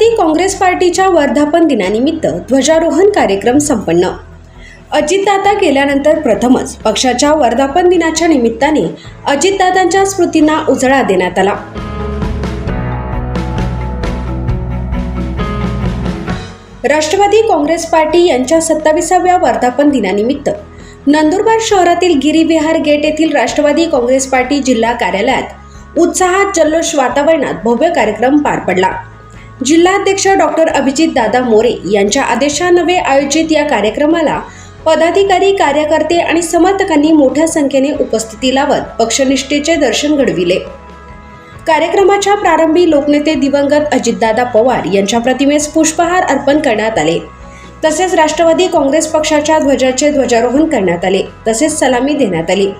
राष्ट्रवादी काँग्रेस पार्टीच्या वर्धापन दिनानिमित्त ध्वजारोहण कार्यक्रम संपन्न। अजितदादा गेल्यानंतर प्रथमच पक्षाच्या वर्धापन दिनाच्या निमित्ताने अजितदादांच्या स्मृतींना उजाळा देण्यात आला। राष्ट्रवादी काँग्रेस पार्टी यांच्या 27व्या वर्धापन दिनानिमित्त नंदुरबार शहरातील गिरीविहार गेट येथील राष्ट्रवादी काँग्रेस पार्टी जिल्हा कार्यालयात उत्साहात जल्लोष वातावरणात भव्य कार्यक्रम पार पडला। जिल्हाध्यक्ष डॉक्टर अभिजित दादा मोरे यांच्या आदेशान्वये आयोजित या कार्यक्रमाला पदाधिकारी, कार्यकर्ते आणि समर्थकांनी मोठ्या संख्येने उपस्थिती लावत पक्षनिष्ठेचे दर्शन घडविले। कार्यक्रमाच्या प्रारंभी लोकनेते दिवंगत अजितदादा पवार यांच्या प्रतिमेस पुष्पहार अर्पण करण्यात आले। तसेच राष्ट्रवादी काँग्रेस पक्षाच्या ध्वजाचे ध्वजारोहण करण्यात आले, तसेच सलामी देण्यात आली।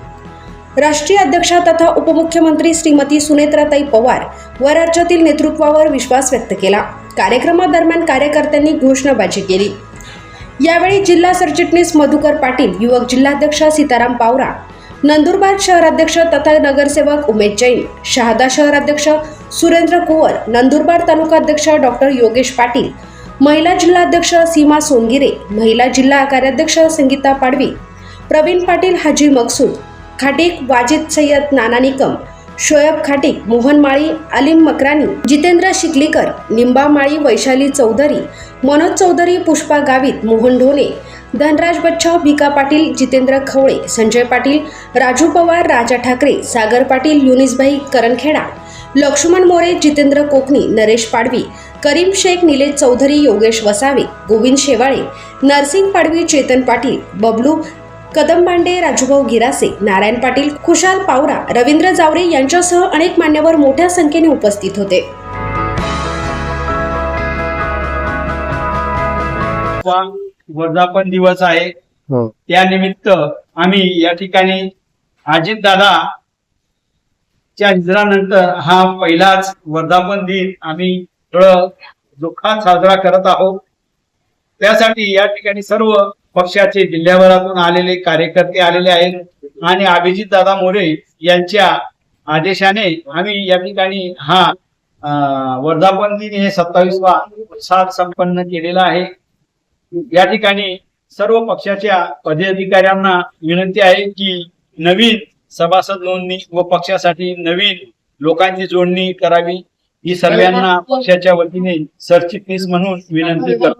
राष्ट्रीय अध्यक्षा तथा उपमुख्यमंत्री श्रीमती सुनेत्राताई पवार व राज्यातील नेतृत्वावर विश्वास व्यक्त केला। कार्यक्रमादरम्यान कार्यकर्त्यांनी घोषणाबाजी केली। यावेळी जिल्हा सरचिटणीस मधुकर पाटील, युवक जिल्हाध्यक्ष सीताराम पावरा, नंदुरबार शहराध्यक्ष तथा नगरसेवक उमेश जैन, शहादा शहराध्यक्ष सुरेंद्र कुवर, नंदुरबार तालुकाध्यक्ष डॉक्टर योगेश पाटील, महिला जिल्हाध्यक्ष सीमा सोनगिरे, महिला जिल्हा कार्याध्यक्ष संगीता पाडवी, प्रवीण पाटील, हाजी मकसूद खाटीक, वाजिद सय्यद, नाना निकम, शोएब खाटीक, मोहन माळी, आलिम मकरानी, जितेंद्र शिकलीकर, निंबा माळी, वैशाली चौधरी, मनोज चौधरी, पुष्पा गावित, मोहन ढोणे, धनराज बच्चाव, भिका पाटील, जितेंद्र खवळे, संजय पाटील, राजू पवार, राजा ठाकरे, सागर पाटील, युनिसभाई करनखेडा, लक्ष्मण मोरे, जितेंद्र कोकणी, नरेश पाडवी, करीम शेख, निलेश चौधरी, योगेश वसावे, गोविंद शेवाळे, नरसिंग पाडवी, चेतन पाटील, बबलू कदमबांडे, राजूभाऊ गिरासे, नारायण पाटील, खुशाल पावरा, रवींद्र जावरे यांच्यासह अनेक मान्यवर मोठ्या संख्येने उपस्थित होते। वर्धापन दिवस आहे, त्यानिमित्त आम्ही या ठिकाणी अजितदादा च्या निधनानंतर हा पहिलाच वर्धापन दिन आम्ही थोडं दुःखात साजरा करत आहोत। त्यासाठी या ठिकाणी सर्व पक्षाचे जिल्ह्याभरातून आलेले कार्यकर्ते आलेले आहेत आणि अभिजित दादा मोरे यांच्या आदेशाने आम्ही या ठिकाणी हा वर्धापन दिन हे 27वा उत्साहात संपन्न केलेला आहे। या ठिकाणी सर्व पक्षाच्या पदाधिकाऱ्यांना विनंती आहे की नवीन सभासद नोंदणी व पक्षासाठी नवीन लोकांची जोडणी करावी, ही सर्वांना पक्षाच्या वतीने सरचिटणीस म्हणून विनंती करतो।